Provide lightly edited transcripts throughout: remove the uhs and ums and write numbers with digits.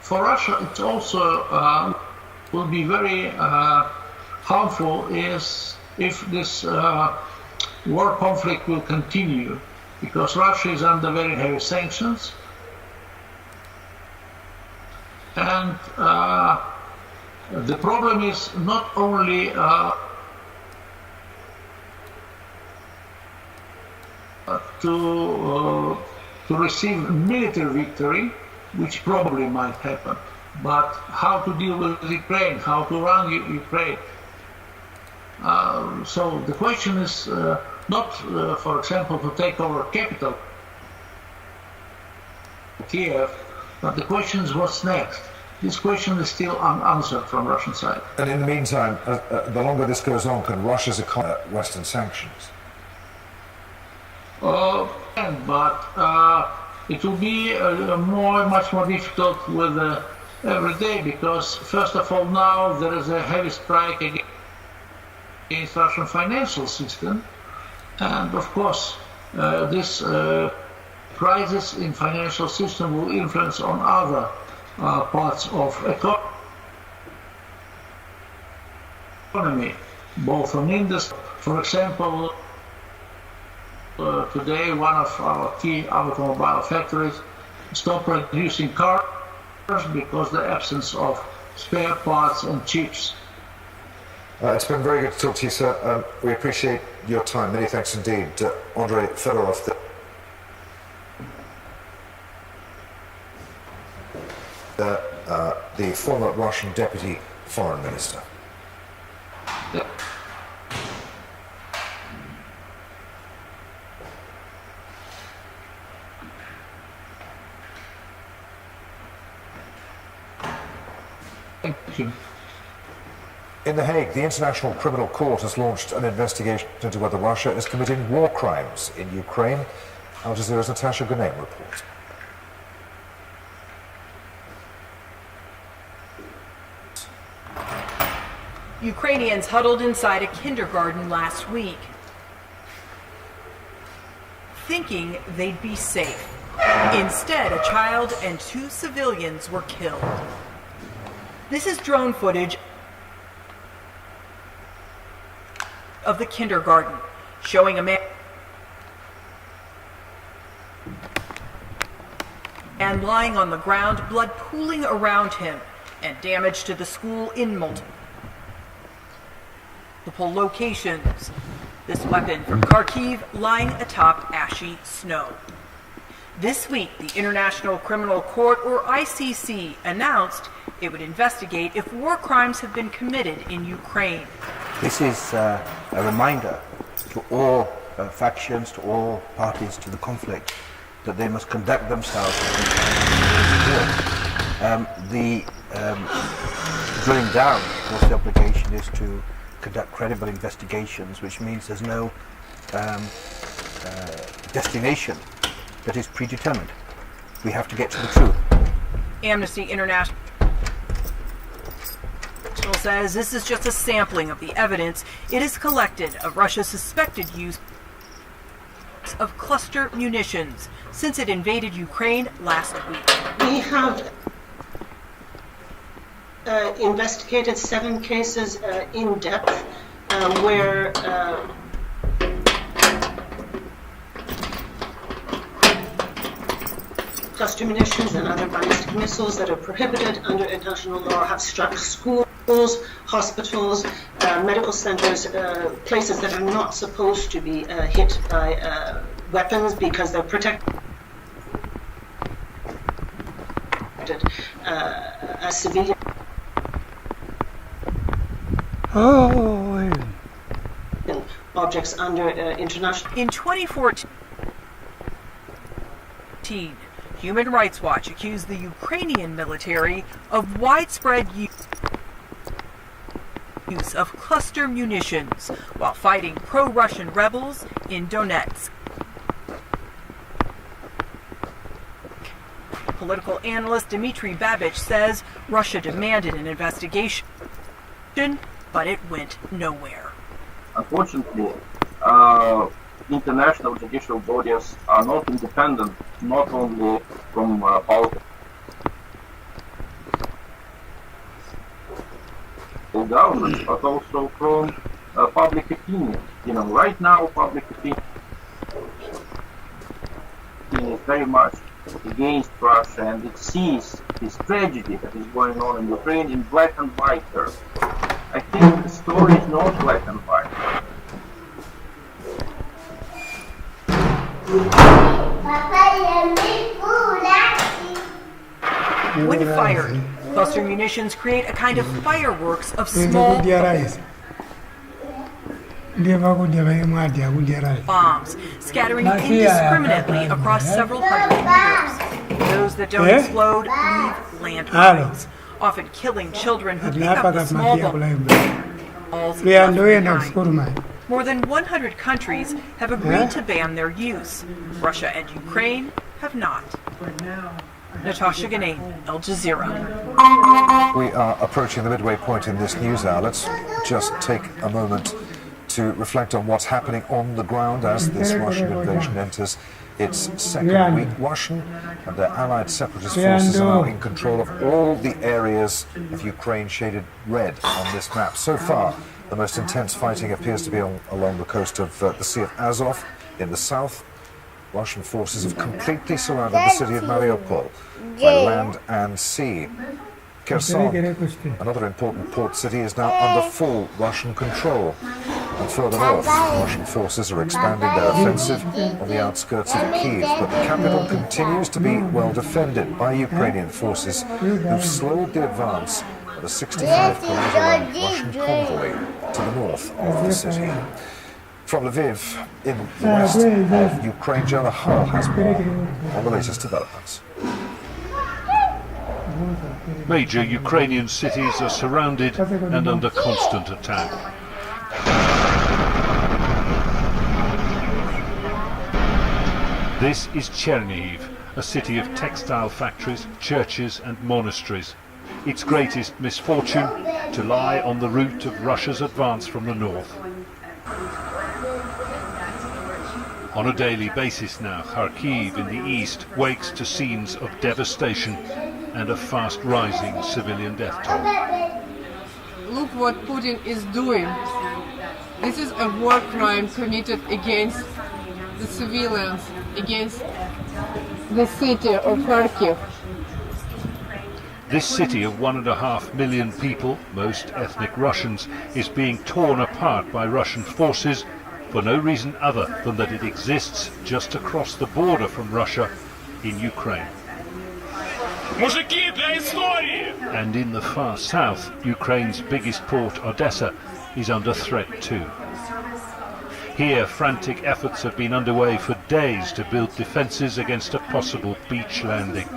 for Russia, it also will be very harmful is if this war conflict will continue, because Russia is under very heavy sanctions, and the problem is not only to receive military victory, which probably might happen, but how to deal with Ukraine, how to run Ukraine. So the question is not, for example, to take over capital, Kiev, but the question is what's next. This question is still unanswered from Russian side. And in the meantime, the longer this goes on, can Russia's economy Western sanctions? But it will be much more difficult with every day, because first of all now there is a heavy strike against Russian financial system, and of course this crisis in financial system will influence on other parts of economy, both on industry. For example, today one of our key automobile factories stopped producing cars because the absence of spare parts and chips. It's been very good to talk to you, sir. We appreciate your time. Many thanks indeed. Andrei Fedorov, the former Russian Deputy Foreign Minister. Yeah. Thank you. In The Hague, the International Criminal Court has launched an investigation into whether Russia is committing war crimes in Ukraine. Al Jazeera's Natasha Gunaim reports. Ukrainians huddled inside a kindergarten last week, thinking they'd be safe. Instead, a child and 2 civilians were killed. This is drone footage of the kindergarten, showing a man lying on the ground, blood pooling around him, and damage to the school in multiple locations. This weapon from Kharkiv lying atop ashy snow. This week, the International Criminal Court, or ICC, announced it would investigate if war crimes have been committed in Ukraine. This is a reminder to all factions, to all parties to the conflict, that they must conduct themselves the drilling down. Of course, the obligation is to conduct credible investigations, which means there's no destination that is predetermined. We have to get to the truth. Amnesty International says this is just a sampling of the evidence it has collected of Russia's suspected use of cluster munitions since it invaded Ukraine last week. We have investigated 7 cases in depth where cluster munitions and other ballistic missiles that are prohibited under international law have struck schools, hospitals, medical centers, places that are not supposed to be hit by weapons because they're protected as civilian. Objects under international. In 2014, Human Rights Watch accused the Ukrainian military of widespread use of cluster munitions while fighting pro-Russian rebels in Donetsk. Political analyst Dmitry Babich says Russia demanded an investigation, but it went nowhere. Unfortunately, international judicial bodies are not independent, not only from politics, governments, but also from public opinion. You know, right now public opinion is very much against Russia, and it sees this tragedy that is going on in Ukraine in black and white terms. I think the story is not black and white. When fired, cluster munitions create a kind of fireworks of small bombs, scattering indiscriminately across several hundred meters. Those that don't explode leave landmines, often killing children who pick up the small bombs. All's left behind. More than 100 countries have agreed to ban their use. Russia and Ukraine have not. Natasha Ganane, Al Jazeera. We are approaching the midway point in this news hour. Let's just take a moment to reflect on what's happening on the ground as this Russian invasion enters its second week. Russian and their allied separatist forces are now in control of all the areas of Ukraine shaded red on this map. So far, the most intense fighting appears to be along the coast of the Sea of Azov in the south. Russian forces have completely surrounded the city of Mariupol by land and sea. Kherson, another important port city, is now under full Russian control. And further north, Russian forces are expanding their offensive on the outskirts of Kyiv, but the capital continues to be well defended by Ukrainian forces who've slowed the advance of a 65-kilometer-long Russian convoy to the north of the city. From Lviv, in the west of Ukraine, Jonah Hull has more on the latest developments. Major Ukrainian cities are surrounded and under constant attack. This is Chernihiv, a city of textile factories, churches and monasteries. Its greatest misfortune, to lie on the route of Russia's advance from the north. On a daily basis now, Kharkiv in the east wakes to scenes of devastation and a fast-rising civilian death toll. Look what Putin is doing. This is a war crime committed against the civilians, against the city of Kharkiv. This city of 1.5 million people, most ethnic Russians, is being torn apart by Russian forces for no reason other than that it exists just across the border from Russia in Ukraine. And in the far south, Ukraine's biggest port, Odessa, is under threat too. Here, frantic efforts have been underway for days to build defences against a possible beach landing.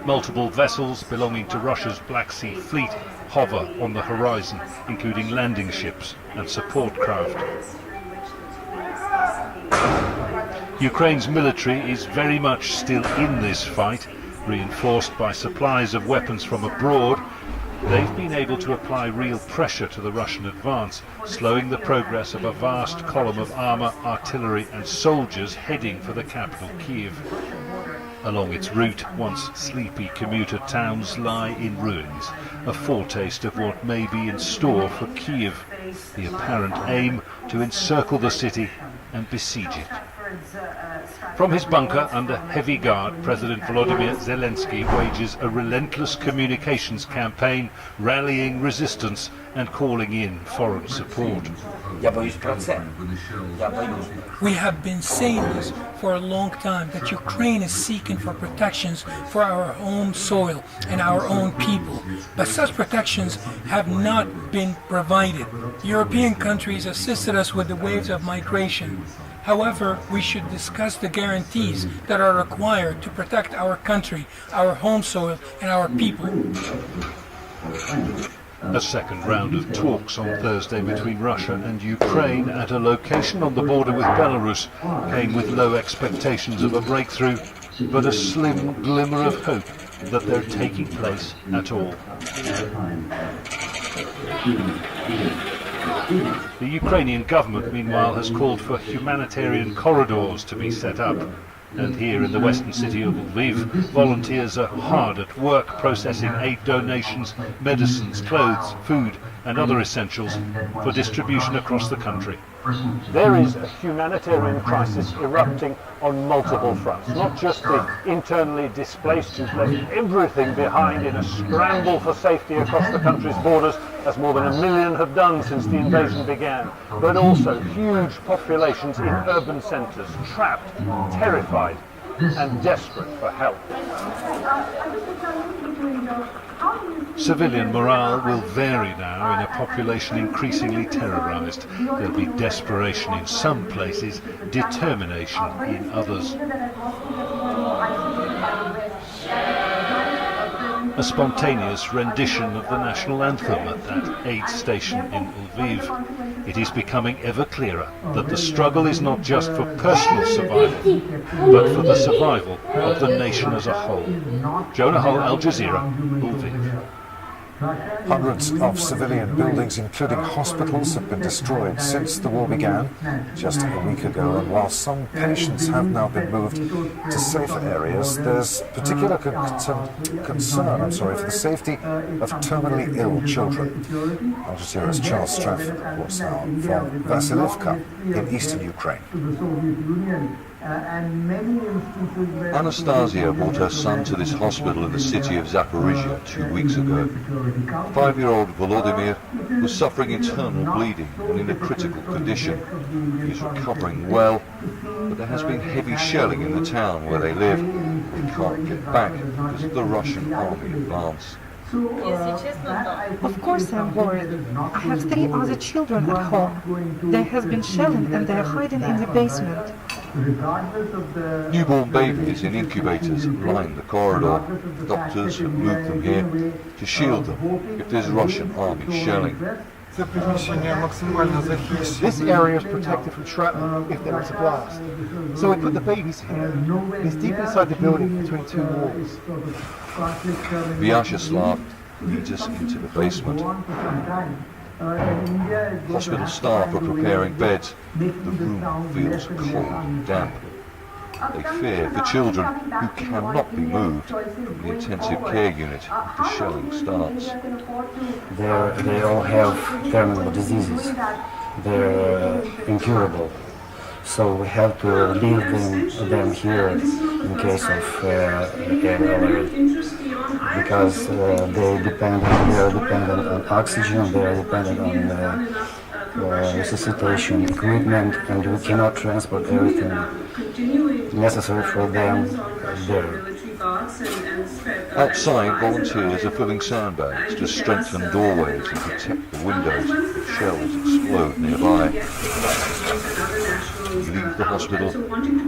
Multiple vessels belonging to Russia's Black Sea Fleet hover on the horizon, including landing ships and support craft. Ukraine's military is very much still in this fight, reinforced by supplies of weapons from abroad. They've been able to apply real pressure to the Russian advance, slowing the progress of a vast column of armour, artillery and soldiers heading for the capital, Kyiv. Along its route, once sleepy commuter towns lie in ruins, a foretaste of what may be in store for Kyiv, the apparent aim to encircle the city and besiege it. From his bunker under heavy guard, President Volodymyr Zelensky wages a relentless communications campaign, rallying resistance and calling in foreign support. We have been saying this for a long time, that Ukraine is seeking for protections for our own soil and our own people. But such protections have not been provided. European countries assisted us with the waves of migration. However, we should discuss the guarantees that are required to protect our country, our home soil, and our people. A second round of talks on Thursday between Russia and Ukraine at a location on the border with Belarus came with low expectations of a breakthrough, but a slim glimmer of hope that they're taking place at all. The Ukrainian government, meanwhile, has called for humanitarian corridors to be set up. And here in the western city of Lviv, volunteers are hard at work processing aid donations, medicines, clothes, food and other essentials for distribution across the country. There is a humanitarian crisis erupting on multiple fronts, not just the internally displaced who've left everything behind in a scramble for safety across the country's borders, as more than 1 million have done since the invasion began, but also huge populations in urban centres, trapped, terrified and desperate for help. Civilian morale will vary now in a population increasingly terrorised. There'll be desperation in some places, determination in others. A spontaneous rendition of the national anthem at that aid station in Lviv. It is becoming ever clearer that the struggle is not just for personal survival, but for the survival of the nation as a whole. Jonah Hull, Al Jazeera, Lviv. Hundreds of civilian buildings, including hospitals, have been destroyed since the war began just a week ago, and while some patients have now been moved to safer areas, there's particular concern for the safety of terminally ill children. Al Jazeera's Charles Straff reports now from Vasilivka in eastern Ukraine. Anastasia brought her son to this hospital in the city of Zaporizhia 2 weeks ago. 5-year-old Volodymyr was suffering internal bleeding and in a critical condition. He's recovering well, but there has been heavy shelling in the town where they live. They can't get back because of the Russian army advance. Of course I'm worried. I have 3 other children at home. There has been shelling and they are hiding in the basement. Newborn babies in incubators line the corridor. Doctors have moved them here to shield them if there's Russian army shelling. This area is protected from shrapnel if there is a blast. So we put the babies here. It's deep inside the building between 2 walls. Vyacheslav leads us into the basement. Hospital staff are preparing beds. The room feels cold and damp. They fear for children who cannot be moved in the intensive care unit if the shelling starts. They all have terminal diseases. They're incurable. So we have to leave them here in case of alert, because they are dependent on oxygen, they are dependent on resuscitation equipment, and we cannot transport everything necessary for them there. Outside, volunteers are filling sandbags to strengthen doorways and protect the windows if shells explode nearby. We leave the hospital,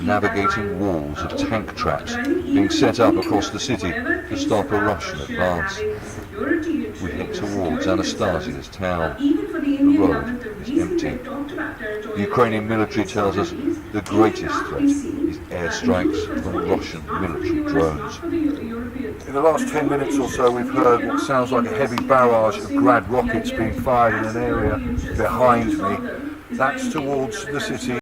navigating walls of tank traps being set up across the city to stop a Russian advance. We head towards Anastasia's town. The road is empty. The Ukrainian military tells us the greatest threat is airstrikes from Russian military drones. In the last 10 minutes or so, we've heard what sounds like a heavy barrage of Grad rockets being fired in an area behind me. That's towards the city